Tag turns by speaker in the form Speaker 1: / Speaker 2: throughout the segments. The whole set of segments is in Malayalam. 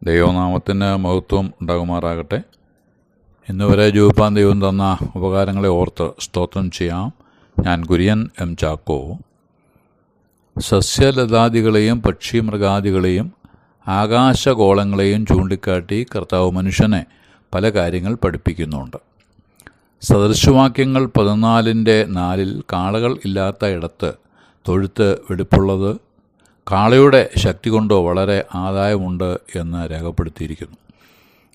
Speaker 1: ദൈവനാമത്തിന് മഹത്വം ഉണ്ടാകുമാറാകട്ടെ. ഇന്നുവരെ ജീവിപ്പാൻ ദൈവം തന്ന ഉപകാരങ്ങളെ ഓർത്ത് സ്തോത്രം ചെയ്യാം. ഞാൻ കുര്യൻ എം ചാക്കോ. സസ്യലതാദികളെയും പക്ഷിമൃഗാദികളെയും ആകാശഗോളങ്ങളെയും ചൂണ്ടിക്കാട്ടി കർത്താവ് മനുഷ്യനെ പല കാര്യങ്ങൾ പഠിപ്പിക്കുന്നുണ്ട്. സദൃശവാക്യങ്ങൾ 14:4 കാളകൾ ഇല്ലാത്ത ഇടത്ത് തൊഴുത്ത് വെടിപ്പുള്ളത്, കാളയുടെ ശക്തി കൊണ്ട് വളരെ ആദായമുണ്ട് എന്ന് രേഖപ്പെടുത്തിയിരിക്കുന്നു.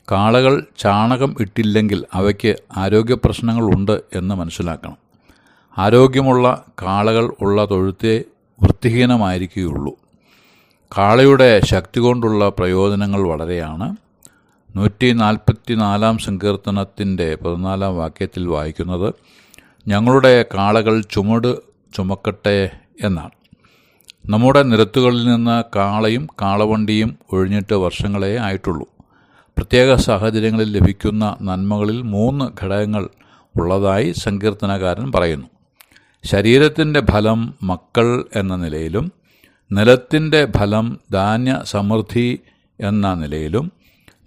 Speaker 1: കാളകൾ ചാണകം ഇട്ടില്ലെങ്കിൽ അവയ്ക്ക് ആരോഗ്യ പ്രശ്നങ്ങളുണ്ട് എന്ന് മനസ്സിലാക്കണം. ആരോഗ്യമുള്ള കാളകൾ ഉള്ള തൊഴുത്തേ വൃത്തിഹീനമായിരിക്കുകയുള്ളൂ. കാളയുടെ ശക്തി കൊണ്ടുള്ള പ്രയോജനങ്ങൾ വളരെയാണ്. 144 സങ്കീർത്തനത്തിൻ്റെ 14 വാക്യത്തിൽ വായിക്കുന്നത്, ഞങ്ങളുടെ കാളകൾ ചുമട് ചുമക്കട്ടെ എന്നാണ്. നമ്മുടെ നിരത്തുകളിൽ നിന്ന് കാളയും കാളവണ്ടിയും ഒഴിഞ്ഞിട്ട് വർഷങ്ങളേ ആയിട്ടുള്ളൂ. പ്രത്യേക സാഹചര്യങ്ങളിൽ ലഭിക്കുന്ന നന്മകളിൽ 3 ഘടകങ്ങൾ ഉള്ളതായി സങ്കീർത്തനകാരൻ പറയുന്നു. ശരീരത്തിൻ്റെ ഫലം മക്കൾ എന്ന നിലയിലും, നിലത്തിൻ്റെ ഫലം ധാന്യ സമൃദ്ധി എന്ന നിലയിലും,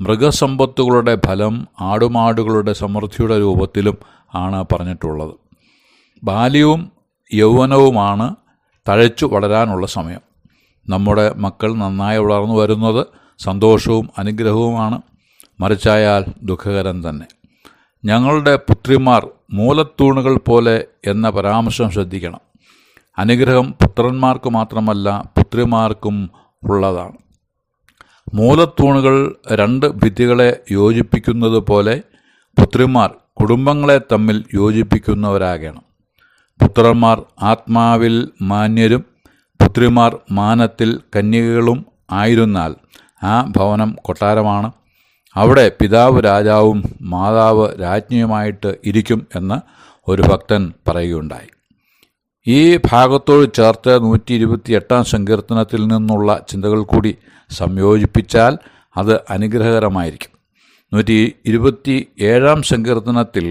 Speaker 1: മൃഗസമ്പത്തുകളുടെ ഫലം ആടുമാടുകളുടെ സമൃദ്ധിയുടെ രൂപത്തിലും ആണ് പറഞ്ഞിട്ടുള്ളത്. ബാല്യവും യൗവനവുമാണ് തഴച്ചു വളരാനുള്ള സമയം. നമ്മുടെ മക്കൾ നന്നായി വളർന്നു വരുന്നത് സന്തോഷവും അനുഗ്രഹവുമാണ്. മറിച്ചായാൽ ദുഃഖകരം തന്നെ. ഞങ്ങളുടെ പുത്രിമാർ മൂലത്തൂണുകൾ പോലെ എന്ന പരാമർശം ശ്രദ്ധിക്കണം. അനുഗ്രഹം പുത്രന്മാർക്ക് മാത്രമല്ല പുത്രിമാർക്കും ഉള്ളതാണ്. മൂലത്തൂണുകൾ 2 ഭിത്തികളെ യോജിപ്പിക്കുന്നത് പോലെ പുത്രിമാർ കുടുംബങ്ങളെ തമ്മിൽ യോജിപ്പിക്കുന്നവരാകണം. പുത്രന്മാർ ആത്മാവിൽ മാന്യരും പുത്രിമാർ മാനത്തിൽ കന്യകകളും ആയിരുന്നാൽ ആ ഭവനം കൊട്ടാരമാണ്. അവിടെ പിതാവ് രാജാവും മാതാവ് രാജ്ഞിയുമായിട്ട് ഇരിക്കും എന്ന് ഒരു ഭക്തൻ പറയുകയുണ്ടായി. ഈ ഭാഗത്തോട് ചേർത്ത് 128 സങ്കീർത്തനത്തിൽ നിന്നുള്ള ചിന്തകൾ കൂടി സംയോജിപ്പിച്ചാൽ അത് അനുഗ്രഹകരമായിരിക്കും. 127 സങ്കീർത്തനത്തിൽ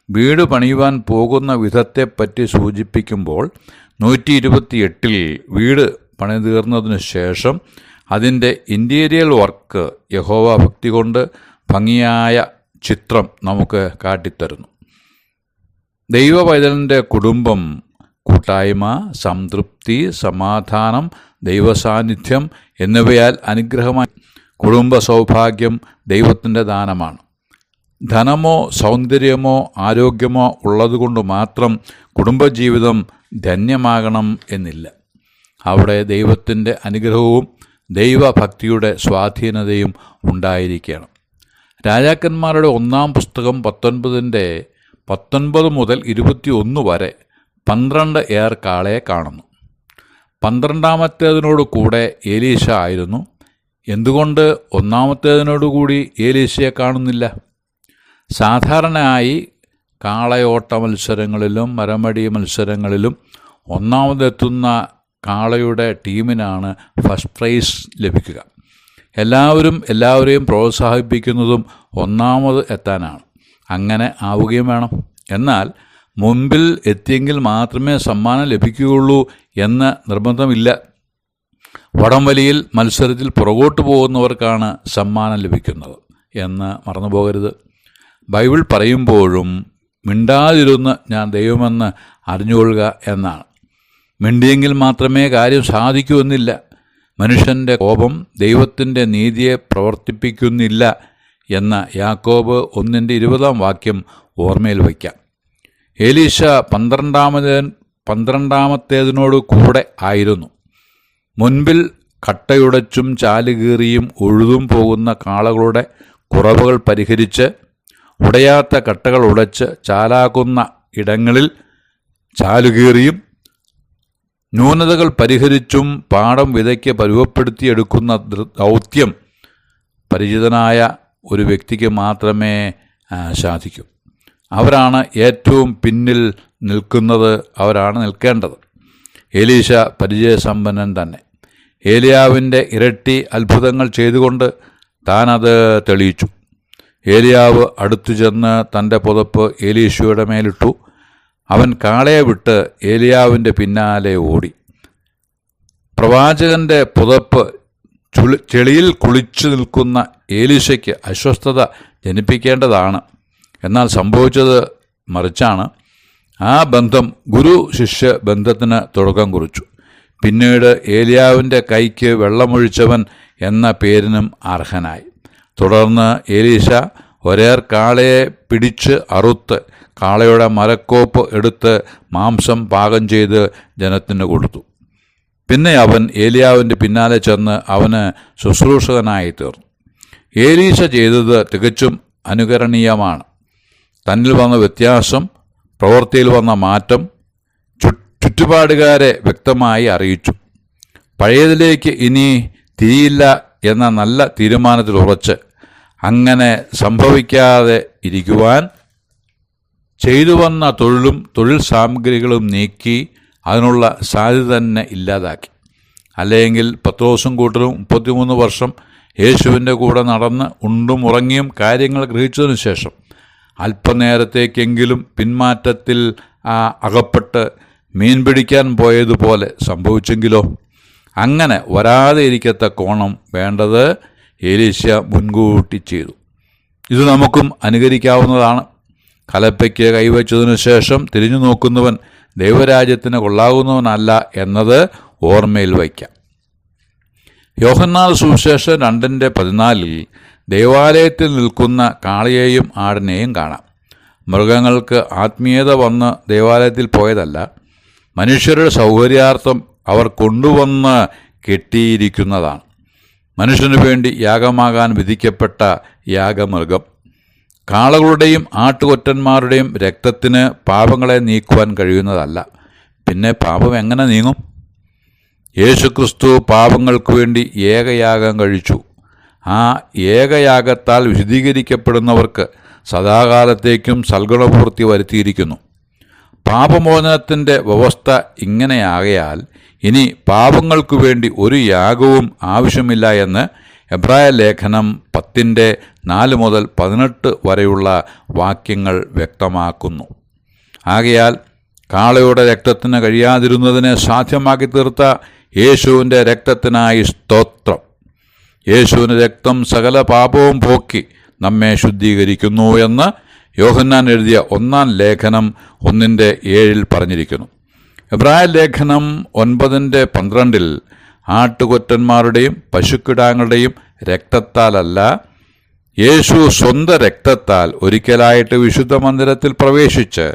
Speaker 1: വീട് പണിയുവാൻ പോകുന്ന വിധത്തെപ്പറ്റി സൂചിപ്പിക്കുമ്പോൾ 128 വീട് പണിതീർന്നതിനു ശേഷം അതിൻ്റെ ഇൻറ്റീരിയർ വർക്ക് യഹോവ ഭക്തി കൊണ്ട് ഭംഗിയായ ചിത്രം നമുക്ക് കാട്ടിത്തരുന്നു. ദൈവപൈതലിൻ്റെ കുടുംബം കൂട്ടായ്മ, സംതൃപ്തി, സമാധാനം, ദൈവസാന്നിധ്യം എന്നിവയാൽ അനുഗ്രഹമായി. കുടുംബ സൗഭാഗ്യം ദൈവത്തിൻ്റെ ദാനമാണ്. ധനമോ സൗന്ദര്യമോ ആരോഗ്യമോ ഉള്ളതുകൊണ്ട് മാത്രം കുടുംബജീവിതം ധന്യമാകണം എന്നില്ല. അവിടെ ദൈവത്തിൻ്റെ അനുഗ്രഹവും ദൈവഭക്തിയുടെ സ്വാധീനതയും ഉണ്ടായിരിക്കണം. രാജാക്കന്മാരുടെ 1 പുസ്തകം 19 മുതൽ 21 വരെ 12 ഏർ കാളയെ കാണുന്നു. 12ാമത്തേതിനോട് കൂടെ ഏലീശ ആയിരുന്നു. എന്തുകൊണ്ട് 1ാമത്തേതിനോടുകൂടി ഏലീശയെ കാണുന്നില്ല? സാധാരണയായി കാളയോട്ട മത്സരങ്ങളിലും മരമടി മത്സരങ്ങളിലും 1ാമതെത്തുന്ന കാളയുടെ ടീമിനാണ് ഫസ്റ്റ് പ്രൈസ് ലഭിക്കുക. എല്ലാവരെയും പ്രോത്സാഹിപ്പിക്കുന്നതും 1ാമത് എത്താനാണ്. അങ്ങനെ ആവുകയും വേണം. എന്നാൽ മുൻപിൽ എത്തിയെങ്കിൽ മാത്രമേ സമ്മാനം ലഭിക്കുകയുള്ളൂ എന്ന് നിർബന്ധമില്ല. വടംവലിയിൽ മത്സരത്തിൽ പുറകോട്ട് പോകുന്നവർക്കാണ് സമ്മാനം ലഭിക്കുന്നത് എന്ന് മറന്നുപോകരുത്. ബൈബിൾ പറയുമ്പോഴും മിണ്ടാതിരുന്ന് ഞാൻ ദൈവമെന്ന് അറിഞ്ഞുകൊള്ളുക എന്നാണ്. മിണ്ടിയെങ്കിൽ മാത്രമേ കാര്യം സാധിക്കൂ എന്നില്ല. മനുഷ്യൻ്റെ കോപം ദൈവത്തിൻ്റെ നീതിയെ പ്രവർത്തിപ്പിക്കുന്നില്ല എന്ന യാക്കോബ് 1:20 വാക്യം ഓർമ്മയിൽ വയ്ക്കാം. ഏലീശ 12ാമത്തേതിനോട് കൂടെ ആയിരുന്നു. മുൻപിൽ കട്ടയുടച്ചും ചാലുകീറിയും ഉഴുതും പോകുന്ന കാളകളുടെ കുറവുകൾ പരിഹരിച്ച്, ഉടയാത്ത കട്ടകൾ ഉടച്ച് ചാലാകുന്ന ഇടങ്ങളിൽ ചാലുകീറിയും ന്യൂനതകൾ പരിഹരിച്ചും പാടം വിതയ്ക്ക് പരുവപ്പെടുത്തിയെടുക്കുന്ന ദൗത്യം പരിചിതനായ ഒരു വ്യക്തിക്ക് മാത്രമേ സാധിക്കൂ. അവരാണ് ഏറ്റവും പിന്നിൽ നിൽക്കുന്നത്, അവരാണ് നിൽക്കേണ്ടത്. ഏലീശ പരിചയസമ്പന്നൻ തന്നെ. ഏലിയാവിൻ്റെ ഇരട്ടി അത്ഭുതങ്ങൾ ചെയ്തുകൊണ്ട് താനത് തെളിയിച്ചു. ഏലിയാവ് അടുത്തു ചെന്ന് തൻ്റെ പുതപ്പ് ഏലീശയുടെ മേലിട്ടു. അവൻ കാളയെ വിട്ട് ഏലിയാവിൻ്റെ പിന്നാലെ ഓടി. പ്രവാചകൻ്റെ പുതപ്പ് ചെളിയിൽ കുളിച്ചു നിൽക്കുന്ന ഏലീശയ്ക്ക് അസ്വസ്ഥത ജനിപ്പിക്കേണ്ടതാണ്. എന്നാൽ സംഭവിച്ചത് മറിച്ചാണ്. ആ ബന്ധം ഗുരു ശിഷ്യ ബന്ധത്തിന് തുടക്കം കുറിച്ചു. പിന്നീട് ഏലിയാവിൻ്റെ കൈക്ക് വെള്ളമൊഴിച്ചവൻ എന്ന പേരിനും അർഹനായി. തുടർന്ന് ഏലീശ ഒരേർ കാളയെ പിടിച്ച് അറുത്ത് കാളയുടെ മരക്കോപ്പ് എടുത്ത് മാംസം പാകം ചെയ്ത് ജനത്തിന് കൊടുത്തു. പിന്നെ അവൻ ഏലിയാവിൻ്റെ പിന്നാലെ ചെന്ന് അവന് ശുശ്രൂഷകനായി തീർന്നു. ഏലീശ ചെയ്തത് തികച്ചും അനുകരണീയമാണ്. തന്നിൽ വന്ന വ്യത്യാസം, പ്രവൃത്തിയിൽ വന്ന മാറ്റം ചുറ്റുപാടുകാരെ വ്യക്തമായി അറിയിച്ചു. പഴയതിലേക്ക് ഇനി തിരിയില്ല എന്ന നല്ല തീരുമാനത്തിൽ ഉറച്ച് അങ്ങനെ സംഭവിക്കാതെ ഇരിക്കുവാൻ ചെയ്തു വന്ന തൊഴിൽ സാമഗ്രികളും നീക്കി അതിനുള്ള സാധ്യത തന്നെ ഇല്ലാതാക്കി. അല്ലെങ്കിൽ പത്രോസും കൂട്ടരും 33 വർഷം യേശുവിൻ്റെ കൂടെ നടന്ന് ഉണ്ടും ഉറങ്ങിയും കാര്യങ്ങൾ ഗ്രഹിച്ചതിനു ശേഷം അല്പനേരത്തേക്കെങ്കിലും പിന്മാറ്റത്തിൽ അകപ്പെട്ട് മീൻ പിടിക്കാൻ പോയതുപോലെ സംഭവിച്ചെങ്കിലോ? അങ്ങനെ വരാതെ ഇരിക്കത്തക്കോണം വേണ്ടത് ഏലീശ മുൻകൂട്ടി ചെയ്തു. ഇത് നമുക്കും അനുകരിക്കാവുന്നതാണ്. കലപ്പയ്ക്ക് കൈവച്ചതിനു ശേഷം തിരിഞ്ഞു നോക്കുന്നവൻ ദൈവരാജ്യത്തിന് കൊള്ളാവുന്നവനല്ല എന്നത് ഓർമ്മയിൽ വയ്ക്കാം. യോഹന്നാൻ സുവിശേഷം 2:14 ദേവാലയത്തിൽ നിൽക്കുന്ന കാളയെയും ആടിനെയും കാണാം. മൃഗങ്ങൾക്ക് ആത്മീയത വന്ന് ദേവാലയത്തിൽ പോയതല്ല, മനുഷ്യരുടെ സൗകര്യാർത്ഥം അവർ കൊണ്ടുവന്ന് കെട്ടിയിരിക്കുന്നതാണ്. മനുഷ്യനു വേണ്ടി യാഗമാകാൻ വിധിക്കപ്പെട്ട യാഗമൃഗം. കാളകളുടെയും ആട്ടുകൊറ്റന്മാരുടെയും രക്തത്തിന് പാപങ്ങളെ നീക്കുവാൻ കഴിയുന്നതല്ല. പിന്നെ പാപം എങ്ങനെ നീങ്ങും? യേശുക്രിസ്തു പാപങ്ങൾക്ക് വേണ്ടി ഏകയാഗം കഴിച്ചു. ആ ഏകയാഗത്താൽ വിശുദ്ധീകരിക്കപ്പെടുന്നവർക്ക് സദാകാലത്തേക്കും സൽഗുണപൂർത്തി വരുത്തിയിരിക്കുന്നു. പാപമോചനത്തിൻ്റെ വ്യവസ്ഥ ഇങ്ങനെയാകയാൽ ഇനി പാപങ്ങൾക്കു വേണ്ടി ഒരു യാഗവും ആവശ്യമില്ല എന്ന് എബ്രായ ലേഖനം 10:4 മുതൽ 18 വരെയുള്ള വാക്യങ്ങൾ വ്യക്തമാക്കുന്നു. ആകയാൽ കാളയുടെ രക്തത്തിന് കഴിയാതിരുന്നതിനെ സാധ്യമാക്കി തീർത്ത യേശുവിൻ്റെ രക്തത്തിനായി സ്തോത്രം. യേശുവിൻ്റെ രക്തം സകല പാപവും പോക്കി നമ്മെ ശുദ്ധീകരിക്കുന്നു എന്ന് യോഹന്നാൻ എഴുതിയ 1 ലേഖനം 1:7 പറഞ്ഞിരിക്കുന്നു. എബ്രായ ലേഖനം 9:12 ആട്ടുകൊറ്റന്മാരുടെയും പശുക്കിടാങ്ങളുടെയും രക്തത്താലല്ല, യേശു സ്വന്തം രക്തത്താൽ ഒരിക്കലായിട്ട് വിശുദ്ധ മന്ദിരത്തിൽ പ്രവേശിച്ച്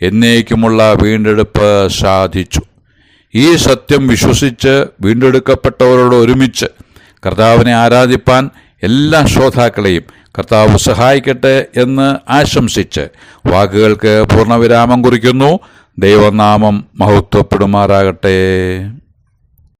Speaker 1: എന്നേക്കുമുള്ള വീണ്ടെടുപ്പ് സാധിച്ചു. ഈ സത്യം വിശ്വസിച്ച് വീണ്ടെടുക്കപ്പെട്ടവരോട് ഒരുമിച്ച് കർത്താവിനെ ആരാധിപ്പാൻ എല്ലാ ശ്രോതാക്കളെയും കർത്താവ് സഹായിക്കട്ടെ എന്ന് ആശംസിച്ച് വാക്കുകൾക്ക് പൂർണ്ണവിരാമം കുറിക്കുന്നു. ദൈവനാമം മഹത്വപ്പെടുമാറാകട്ടെ.